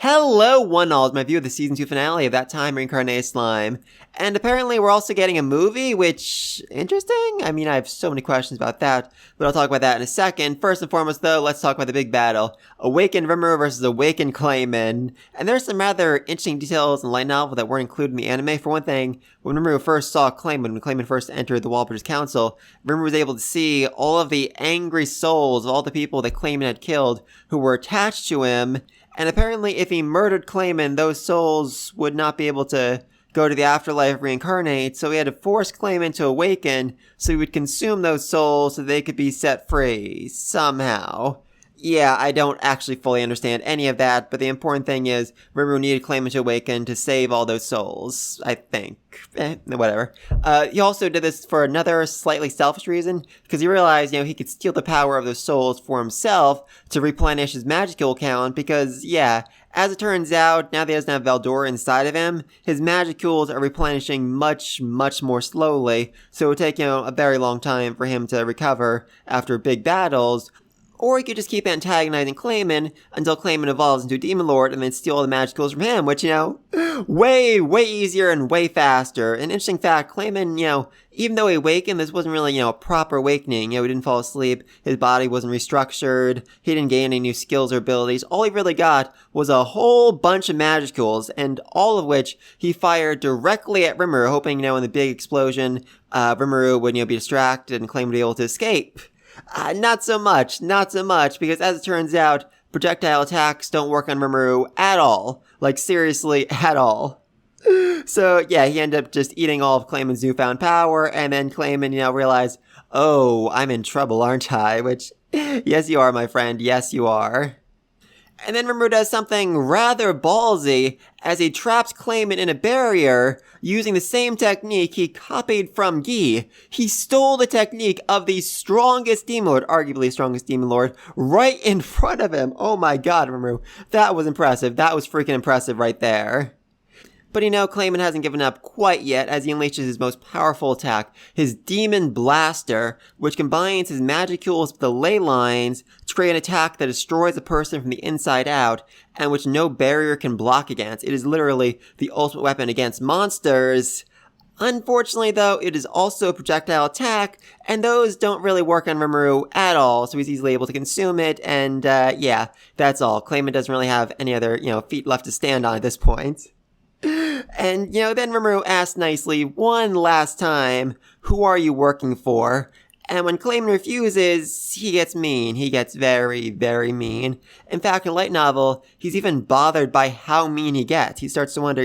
Hello, one all, my view of the season 2 finale of That Time Reincarnated Slime. And apparently we're also getting a movie, which, interesting? I mean, I have so many questions about that, but I'll talk about that in a second. First and foremost, though, let's talk about the big battle. Awakened Rimuru versus Awakened Clayman. And there's some rather interesting details in the light novel that weren't included in the anime. For one thing, when Rimuru first saw Clayman, when Clayman first entered the Wallbridge Council, Rimuru was able to see all of the angry souls of all the people that Clayman had killed who were attached to him. And apparently, if he murdered Clayman, those souls would not be able to go to the afterlife reincarnate, so he had to force Clayman to awaken so he would consume those souls so they could be set free, somehow. Yeah, I don't actually fully understand any of that, but the important thing is Rimuru needed Clayman to awaken to save all those souls, I think. Whatever. He also did this for another slightly selfish reason, because he realized, he could steal the power of those souls for himself to replenish his magical count, because, yeah, as it turns out, now that he doesn't have Veldora inside of him, his magicals are replenishing much, much more slowly, so it would take, a very long time for him to recover after big battles. Or he could just keep antagonizing Clayman until Clayman evolves into a Demon Lord and then steal all the magicals from him, which, way, way easier and way faster. An interesting fact, Clayman, even though he awakened, this wasn't really, a proper awakening. He didn't fall asleep, his body wasn't restructured, he didn't gain any new skills or abilities. All he really got was a whole bunch of magicals, and all of which he fired directly at Rimuru, hoping, in the big explosion, Rimuru would, be distracted and Clayman would be able to escape. Not so much, because as it turns out, projectile attacks don't work on Rimuru at all. Like, seriously, at all. So, yeah, he ended up just eating all of Clayman's newfound power, and then Clayman, realized, oh, I'm in trouble, aren't I? Which, yes, you are, my friend, yes, you are. And then Rimuru does something rather ballsy as he traps Clayman in a barrier using the same technique he copied from Guy. He stole the technique of the strongest Demon Lord, arguably the strongest Demon Lord, right in front of him. Oh my god, Rimuru. That was impressive. That was freaking impressive right there. But Clayman hasn't given up quite yet as he unleashes his most powerful attack, his Demon Blaster, which combines his magicals with the ley lines to create an attack that destroys a person from the inside out, and which no barrier can block against. It is literally the ultimate weapon against monsters. Unfortunately, though, it is also a projectile attack, and those don't really work on Rimuru at all, so he's easily able to consume it, and yeah, that's all. Clayman doesn't really have any other, feet left to stand on at this point. And, then Rimuru asks nicely one last time, who are you working for? And when Clayman refuses, he gets mean. He gets very, very mean. In fact, in the light novel, he's even bothered by how mean he gets. He starts to wonder,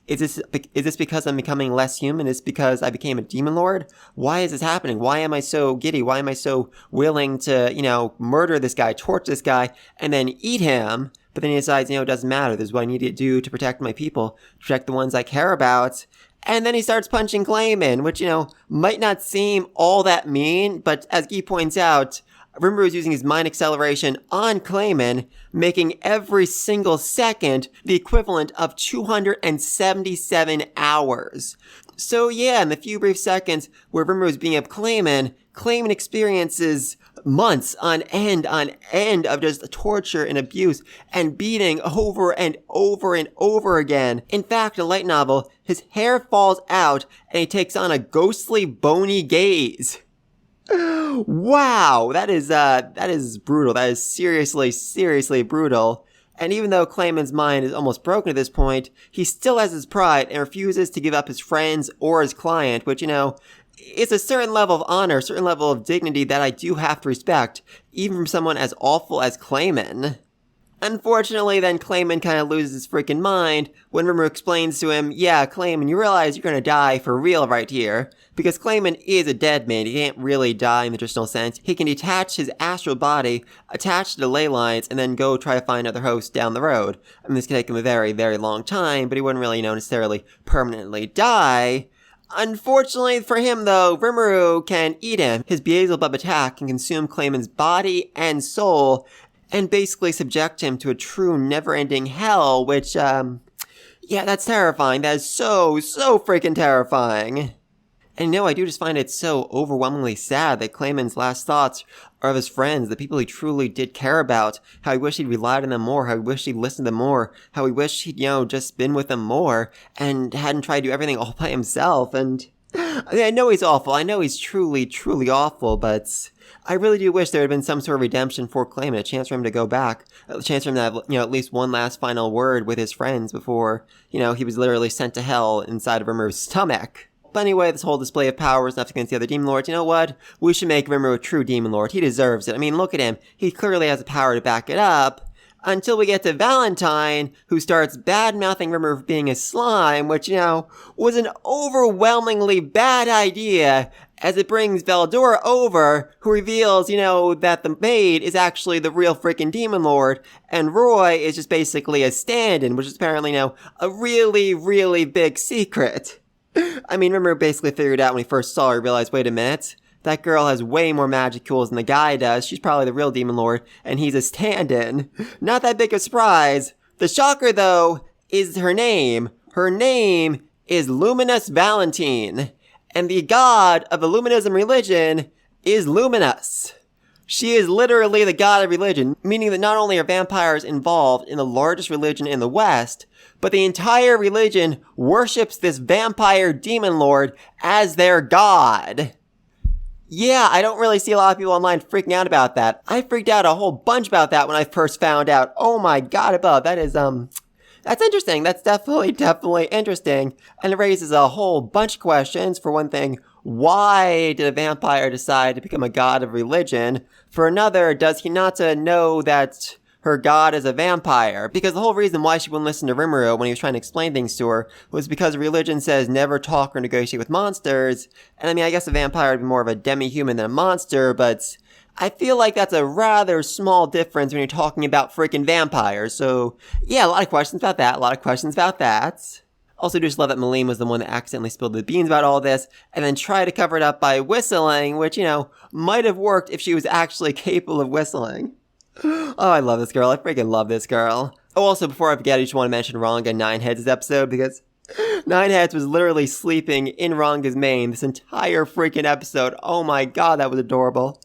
is this because I'm becoming less human? Is this because I became a Demon Lord? Why is this happening? Why am I so giddy? Why am I so willing to, murder this guy, torture this guy, and then eat him? But then he decides, it doesn't matter. This is what I need to do to protect my people, to protect the ones I care about. And then he starts punching Clayman, which, might not seem all that mean, but as Guy points out, Rimuru is using his mind acceleration on Clayman, making every single second the equivalent of 277 hours. So yeah, in the few brief seconds where Rimuru is beating up Clayman, Clayman experiences months on end of just torture and abuse and beating over and over and over again. In fact, in the light novel, his hair falls out and he takes on a ghostly, bony gaze. Wow, that is brutal. That is seriously, seriously brutal. And even though Clayman's mind is almost broken at this point, he still has his pride and refuses to give up his friends or his client, which, it's a certain level of honor, a certain level of dignity that I do have to respect, even from someone as awful as Clayman. Unfortunately, then Clayman kind of loses his freaking mind when Rimuru explains to him, yeah, Clayman, you realize you're gonna die for real right here. Because Clayman is a dead man, he can't really die in the traditional sense. He can detach his astral body, attach to the ley lines, and then go try to find another host down the road. I mean, this can take him a very, very long time, but he wouldn't really, necessarily permanently die. Unfortunately for him, though, Rimuru can eat him. His Beelzebub attack can consume Clayman's body and soul, and basically subject him to a true never-ending hell, which, yeah, that's terrifying. That is so freaking terrifying. And I do just find it so overwhelmingly sad that Clayman's last thoughts are of his friends, the people he truly did care about, how he wished he'd relied on them more, how he wished he'd listened to them more, how he wished he'd, just been with them more, and hadn't tried to do everything all by himself. And I know he's awful. I know he's truly, truly awful, but I really do wish there had been some sort of redemption for Clayman, a chance for him to go back, a chance for him to have, at least one last final word with his friends before, he was literally sent to hell inside of Rimuru's stomach. But anyway, this whole display of power is enough against the other Demon Lords. You know what? We should make Rimuru a true Demon Lord. He deserves it. I mean, look at him. He clearly has the power to back it up. Until we get to Valentine, who starts bad-mouthing Rimuru for being a slime, which, was an overwhelmingly bad idea, as it brings Veldora over, who reveals, that the maid is actually the real freaking Demon Lord, and Roy is just basically a stand-in, which is apparently, a really, really big secret. I mean, Rimuru basically figured out when he first saw her, realized, wait a minute, that girl has way more magic tools than the guy does. She's probably the real Demon Lord, and he's a stand-in. Not that big of a surprise. The shocker, though, is her name. Her name is Luminous Valentine, and the god of Illuminism religion is Luminous. She is literally the god of religion, meaning that not only are vampires involved in the largest religion in the West, but the entire religion worships this vampire demon lord as their god. Yeah, I don't really see a lot of people online freaking out about that. I freaked out a whole bunch about that when I first found out. Oh my god, above, that is, that's interesting. That's definitely interesting. And it raises a whole bunch of questions. For one thing, why did a vampire decide to become a god of religion? For another, does Hinata know that her god is a vampire? Because the whole reason why she wouldn't listen to Rimuru when he was trying to explain things to her was because religion says never talk or negotiate with monsters. And I mean, I guess a vampire would be more of a demi-human than a monster, but I feel like that's a rather small difference when you're talking about freaking vampires. So yeah, a lot of questions about that. Also, just love that Malim was the one that accidentally spilled the beans about all this, and then tried to cover it up by whistling, which, might have worked if she was actually capable of whistling. Oh, I love this girl. I freaking love this girl. Oh, also, before I forget, I just want to mention Ranga Nineheads' episode, because Nineheads was literally sleeping in Ranga's mane this entire freaking episode. Oh my god, that was adorable.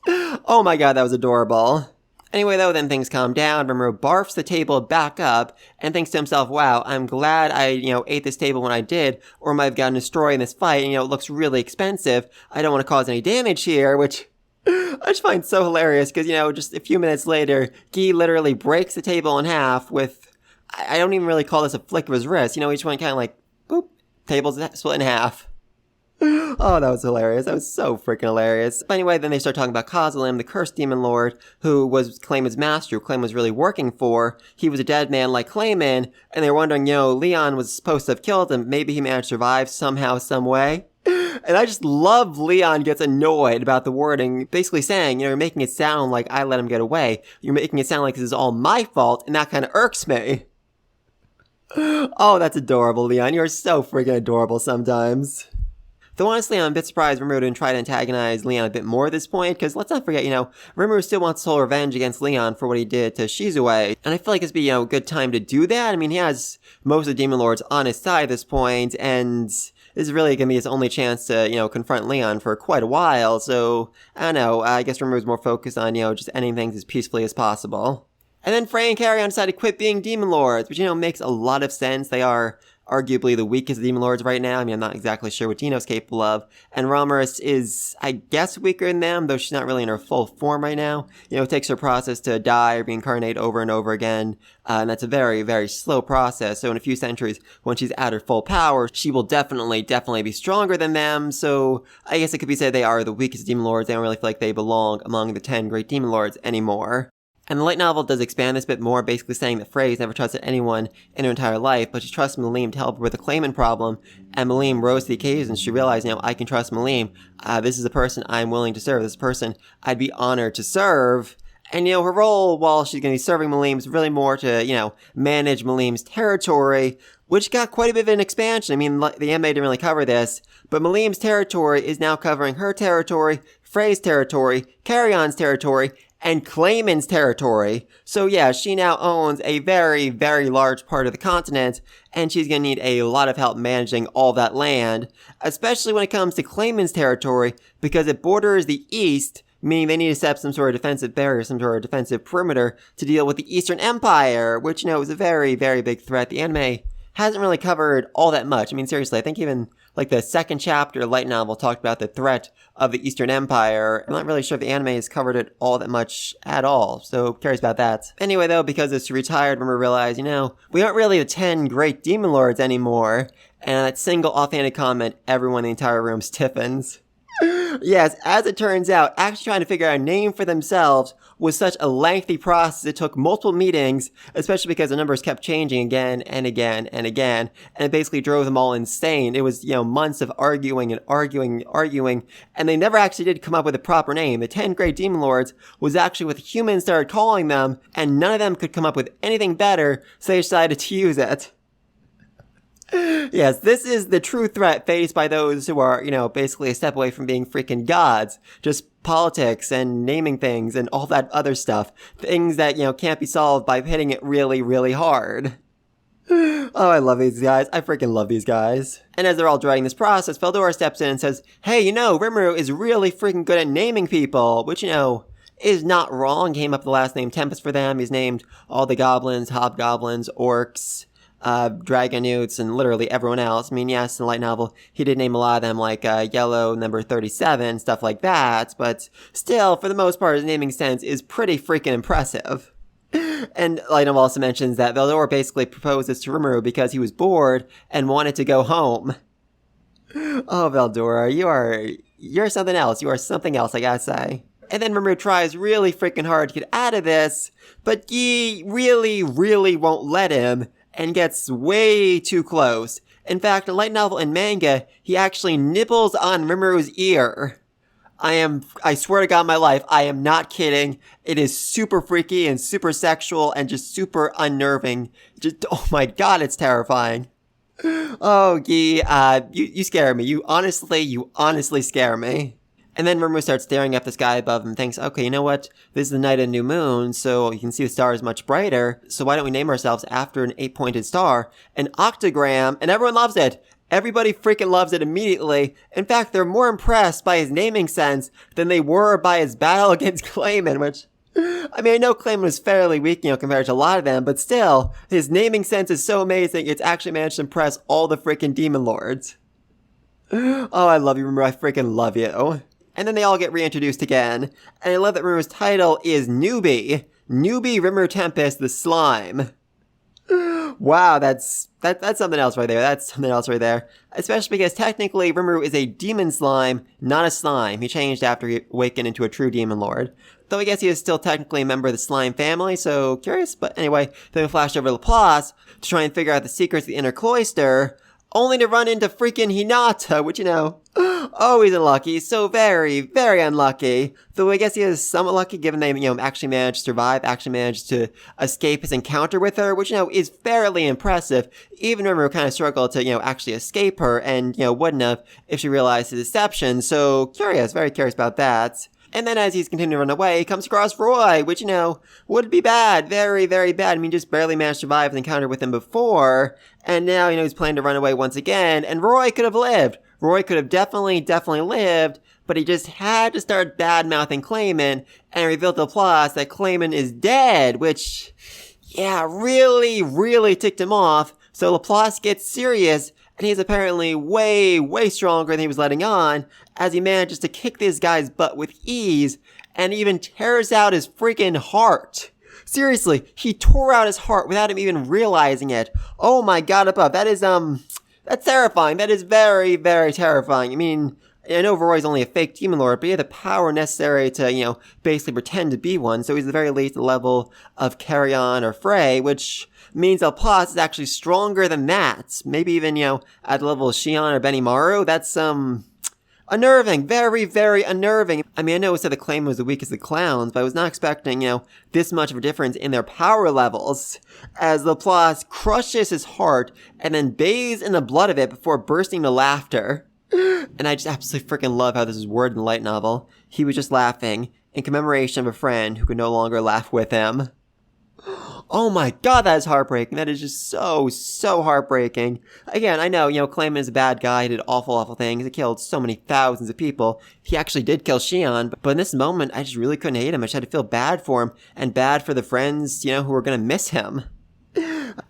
Anyway, though, then things calm down. Rimuru barfs the table back up and thinks to himself, wow, I'm glad I, ate this table when I did, or I might have gotten destroyed in this fight, and, it looks really expensive. I don't want to cause any damage here, which I just find so hilarious, because, just a few minutes later, Guy literally breaks the table in half with, I don't even really call this a flick of his wrist, he just went kind of like, boop, table's split in half. Oh, that was hilarious. That was so freaking hilarious. But anyway, then they start talking about Kazalim, the cursed demon lord, who was Clayman's master, who Clayman was really working for. He was a dead man like Clayman, and they were wondering, Leon was supposed to have killed him. Maybe he managed to survive somehow, some way. And I just love Leon gets annoyed about the wording, basically saying, you're making it sound like I let him get away. You're making it sound like this is all my fault, and that kind of irks me. Oh, that's adorable, Leon. You're so freaking adorable sometimes. Though honestly, I'm a bit surprised Rimuru didn't try to antagonize Leon a bit more at this point, because let's not forget, Rimuru still wants his whole revenge against Leon for what he did to Shizue, and I feel like it's be, a good time to do that. I mean, he has most of the Demon Lords on his side at this point, and this is really going to be his only chance to, confront Leon for quite a while, so, I don't know, I guess Rimuru's more focused on, just ending things as peacefully as possible. And then Frey and Carrion decide to quit being Demon Lords, which, makes a lot of sense. They are arguably the weakest Demon Lords right now. I mean, I'm not exactly sure what Dino's capable of. And Ramiris is, I guess, weaker than them, though she's not really in her full form right now. It takes her process to die or reincarnate over and over again. And that's a very, very slow process. So in a few centuries, when she's at her full power, she will definitely be stronger than them. So I guess it could be said they are the weakest Demon Lords. They don't really feel like they belong among the 10 great Demon Lords anymore. And the light novel does expand this a bit more, basically saying that Frey's never trusted anyone in her entire life, but she trusts Malim to help her with the Clayman problem, and Malim rose to the occasion. She realized, I can trust Malim. This is a person I'm willing to serve. This person I'd be honored to serve. And, her role while she's going to be serving Malim is really more to, manage Malim's territory, which got quite a bit of an expansion. I mean, the anime didn't really cover this, but Malim's territory is now covering her territory, Frey's territory, Carrion's territory, and Clayman's territory. So yeah, she now owns a very, very large part of the continent, and she's gonna need a lot of help managing all that land, especially when it comes to Clayman's territory, because it borders the east, meaning they need to set up some sort of defensive barrier, some sort of defensive perimeter to deal with the Eastern Empire, which, is a very, very big threat. The anime hasn't really covered all that much. I mean, seriously, I think even like the second chapter of the light novel talked about the threat of the Eastern Empire. I'm not really sure if the anime has covered it all that much at all, so curious about that. Anyway, though, because it's retired, Rimuru realized, we aren't really the 10 great demon lords anymore, and that single offhanded comment, everyone in the entire room stiffens. Yes, as it turns out, actually trying to figure out a name for themselves was such a lengthy process. It took multiple meetings, especially because the numbers kept changing again and again and again, and it basically drove them all insane. It was, months of arguing and arguing and arguing, and they never actually did come up with a proper name. The 10 Great Demon Lords was actually what humans started calling them, and none of them could come up with anything better, so they decided to use it. Yes, this is the true threat faced by those who are, basically a step away from being freaking gods. Just politics and naming things and all that other stuff. Things that, can't be solved by hitting it really, really hard. Oh, I love these guys. I freaking love these guys. And as they're all dreading this process, Veldora steps in and says, hey, Rimuru is really freaking good at naming people, which, is not wrong. He came up with the last name Tempest for them. He's named all the goblins, hobgoblins, orcs, Dragonutes, and literally everyone else. I mean, yes, in the light novel, he did name a lot of them, like Yellow Number 37, stuff like that, but still, for the most part, his naming sense is pretty freaking impressive. And light novel also mentions that Veldora basically proposes to Rimuru because he was bored and wanted to go home. Oh, Veldora, you're something else. You are something else, I gotta say. And then Rimuru tries really freaking hard to get out of this, but Yi really, really won't let him, and gets way too close. In fact, in light novel and manga, he actually nibbles on Rimuru's ear. I swear to God my life, I am not kidding. It is super freaky and super sexual and just super unnerving. Oh my God, it's terrifying. Oh, Yi, you scare me. You honestly scare me. And then Rimuru starts staring at the sky above him and thinks, okay, you know what? This is the night of new moon, so you can see the stars much brighter. So why don't we name ourselves after an 8-pointed star, an octagram, and everyone loves it. Everybody freaking loves it immediately. In fact, they're more impressed by his naming sense than they were by his battle against Clayman, which, I know Clayman was fairly weak, compared to a lot of them, but still, his naming sense is so amazing, it's actually managed to impress all the freaking demon lords. Oh, I love you, Rimuru. I freaking love you. And then they all get reintroduced again. And I love that Rimuru's title is Newbie. Newbie Rimuru Tempest the Slime. Wow, that's something else right there. That's something else right there. Especially because technically Rimuru is a demon slime, not a slime. He changed after he awakened into a true demon lord. Though I guess he is still technically a member of the slime family, so curious. But anyway, then we flashed over to Laplace to try and figure out the secrets of the inner cloister, only to run into freaking Hinata, which, oh, he's unlucky. He's so very, very unlucky. Though I guess he is somewhat lucky given they, actually managed to survive, actually managed to escape his encounter with her, which, is fairly impressive. Even Rimuru kind of struggled to, actually escape her and, wouldn't have if she realized his deception. So curious, very curious about that. And then as he's continuing to run away, he comes across Roy, which, would be bad. Very, very bad. Just barely managed to survive his encounter with him before. And now, he's planning to run away once again. And Roy could have lived. Roy could have definitely lived. But he just had to start bad-mouthing Clayman and reveal to Laplace that Clayman is dead, which, yeah, really, really ticked him off. So Laplace gets serious. And he's apparently way, way stronger than he was letting on, as he manages to kick this guy's butt with ease, and even tears out his freaking heart. Seriously, he tore out his heart without him even realizing it. Oh my God, above. That is, that's terrifying. That is very, very terrifying. I know Roy's only a fake demon lord, but he had the power necessary to, basically pretend to be one, so he's at the very least the level of Carrion or Frey, which means Laplace is actually stronger than that. Maybe even, at the level of Shion or Benimaru. That's, unnerving. Very, very unnerving. I know it said the Clayman was the weakest of the clowns, but I was not expecting, this much of a difference in their power levels. As Laplace crushes his heart and then bathes in the blood of it before bursting into laughter. And I just absolutely freaking love how this is worded in the light novel. He was just laughing in commemoration of a friend who could no longer laugh with him. Oh my god, that is heartbreaking. That is just so heartbreaking. Again, I know, Clayman is a bad guy. He did awful things. He killed so many thousands of people. He actually did kill Shion, but in this moment, I just really couldn't hate him. I just had to feel bad for him, and bad for the friends, who were gonna miss him.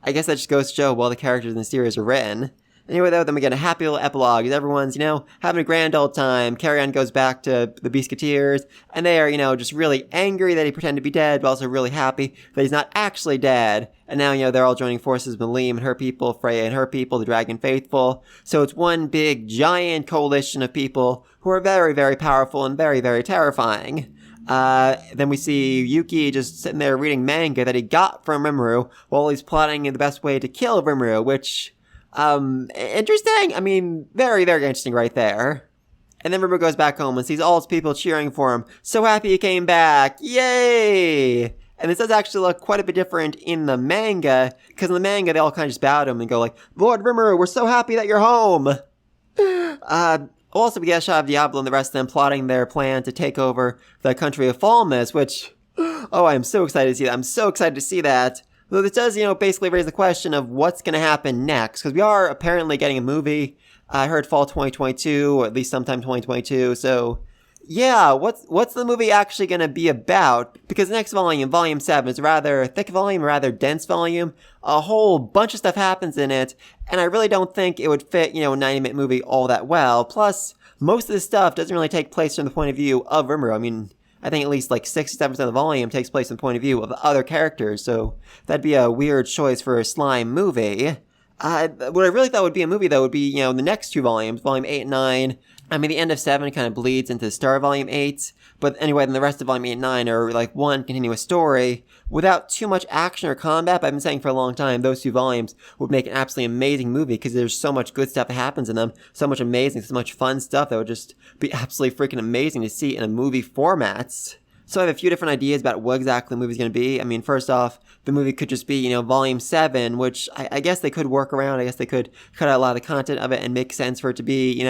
I guess that just goes to show well the characters in the series are written. Anyway, though, then we get a happy little epilogue. Everyone's, having a grand old time. Carrion goes back to the Beastketeers, and they are, just really angry that he pretended to be dead, but also really happy that he's not actually dead. And now, they're all joining forces with Liam and her people, Freya and her people, the Dragon Faithful. So it's one big, giant coalition of people who are very, very powerful and very, very terrifying. Then we see Yuki just sitting there reading manga that he got from Rimuru while he's plotting the best way to kill Rimuru, which... interesting. I mean, very, very interesting right there. And then Rimuru goes back home and sees all his people cheering for him. So happy he came back. Yay! And this does actually look quite a bit different in the manga, because in the manga they all kind of just bow to him and go like, Lord Rimuru, we're so happy that you're home! Also, we get a shot of Diablo and the rest of them plotting their plan to take over the country of Falmus, which, I am so excited to see that. I'm so excited to see that. Though this does, basically raise the question of what's going to happen next, because we are apparently getting a movie. I heard fall 2022, or at least sometime 2022, so yeah, what's the movie actually going to be about? Because the next volume, volume 7, is a rather thick volume, a rather dense volume. A whole bunch of stuff happens in it, and I really don't think it would fit, a 90-minute movie all that well. Plus, most of this stuff doesn't really take place from the point of view of Rimuru. I mean, I think at least like 67% of the volume takes place from the point of view of other characters, so that'd be a weird choice for a slime movie. What I really thought would be a movie, though, would be, the next two volumes, volume 8 and 9. I mean, the end of 7 kind of bleeds into Star Volume 8, but anyway, then the rest of Volume 8 and 9 are like one continuous story without too much action or combat. But I've been saying for a long time, those two volumes would make an absolutely amazing movie because there's so much good stuff that happens in them, so much amazing, so much fun stuff that would just be absolutely freaking amazing to see in a movie format. So I have a few different ideas about what exactly the movie's going to be. I mean, first off, the movie could just be, Volume 7, which I guess they could work around. I guess they could cut out a lot of the content of it and make sense for it to be,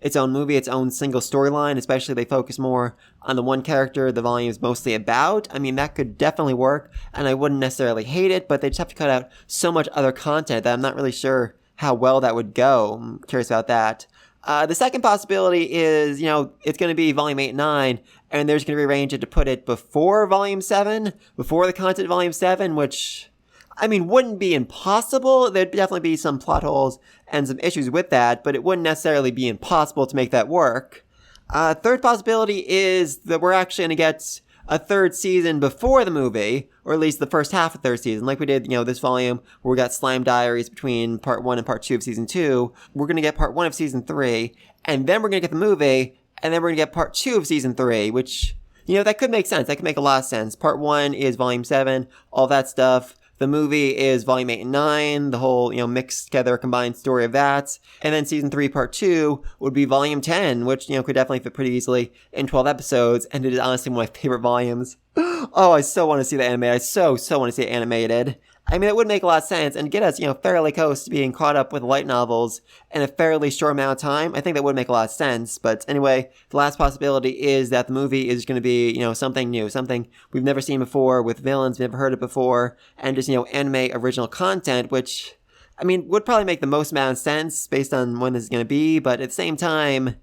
its own movie, its own single storyline, especially if they focus more on the one character the volume is mostly about. I mean, that could definitely work, and I wouldn't necessarily hate it, but they just have to cut out so much other content that I'm not really sure how well that would go. I'm curious about that. The second possibility is, it's going to be Volume 8 and 9, and there's going to rearrange it to put it before Volume 7, before the content of Volume 7, which, I mean, wouldn't be impossible. There'd definitely be some plot holes and some issues with that, but it wouldn't necessarily be impossible to make that work. Third possibility is that we're actually going to get a third season before the movie, or at least the first half of third season, like we did, this volume where we got Slime Diaries between part 1 and part 2 of season 2. We're going to get part 1 of season 3, and then we're going to get the movie, and then we're going to get part 2 of season 3, which, that could make sense. That could make a lot of sense. Part 1 is volume 7, all that stuff. The movie is volume 8 and 9, the whole, mixed together combined story of that. And then season 3, part 2 would be volume 10, which, could definitely fit pretty easily in 12 episodes. And it is honestly one of my favorite volumes. Oh, I so want to see the anime. I so want to see it animated. I mean, it would make a lot of sense and get us, fairly close to being caught up with light novels in a fairly short amount of time. I think that would make a lot of sense. But anyway, the last possibility is that the movie is going to be, something new, something we've never seen before with villains we've never heard of before, and just, anime original content, which, I mean, would probably make the most amount of sense based on when this is going to be. But at the same time,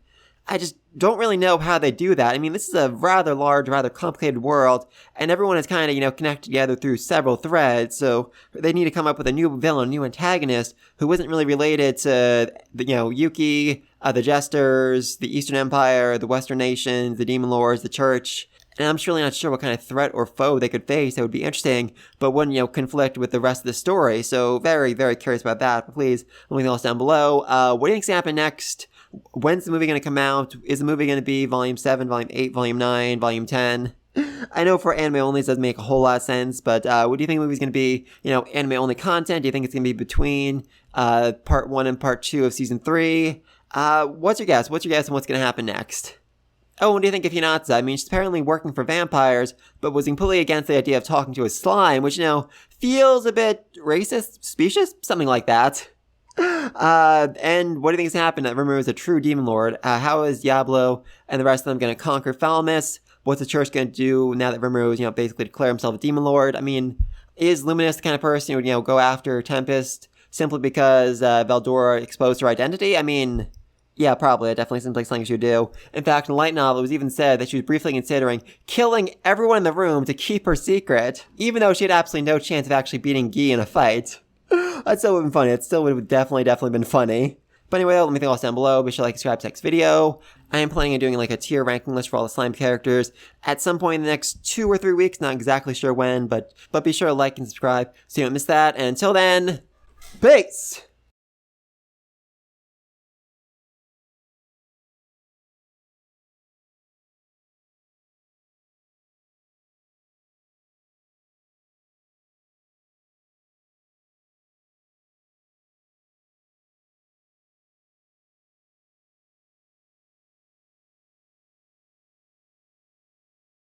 I just don't really know how they do that. I mean, this is a rather large, rather complicated world, and everyone is kind of, connected together through several threads, so they need to come up with a new villain, a new antagonist, who isn't really related to, Yuki, the Jesters, the Eastern Empire, the Western nations, the Demon Lords, the Church. And I'm just really not sure what kind of threat or foe they could face that would be interesting, but wouldn't, conflict with the rest of the story. So very, very curious about that. But please, let me know else down below. What do you think's going to happen next? When's the movie going to come out? Is the movie going to be Volume 7, Volume 8, Volume 9, Volume 10? I know for anime only it doesn't make a whole lot of sense, but what do you think the movie's going to be? Anime only content? Do you think it's going to be between part 1 and part 2 of season 3? What's your guess? What's your guess on what's going to happen next? Oh, what do you think of Hinata? I mean, she's apparently working for vampires, but was completely against the idea of talking to a slime, which, feels a bit racist, specious, something like that. And what do you think has happened? Rimuru is a true demon lord. How is Diablo and the rest of them going to conquer Falmus? what's the church going to do now that Rimuru is, basically declared himself a demon lord? I mean, is Luminous the kind of person who would, go after Tempest simply because Veldora exposed her identity? I mean, yeah, probably. It definitely seems like something she would do. In fact, in the light novel, it was even said that she was briefly considering killing everyone in the room to keep her secret, even though she had absolutely no chance of actually beating Guy in a fight. That still would have been funny. It still would have definitely been funny. But anyway, let me know down below. Be sure to like, subscribe to next video. I am planning on doing like a tier ranking list for all the slime characters at some point in the next 2 or 3 weeks. Not exactly sure when, but be sure to like and subscribe so you don't miss that. And until then, peace!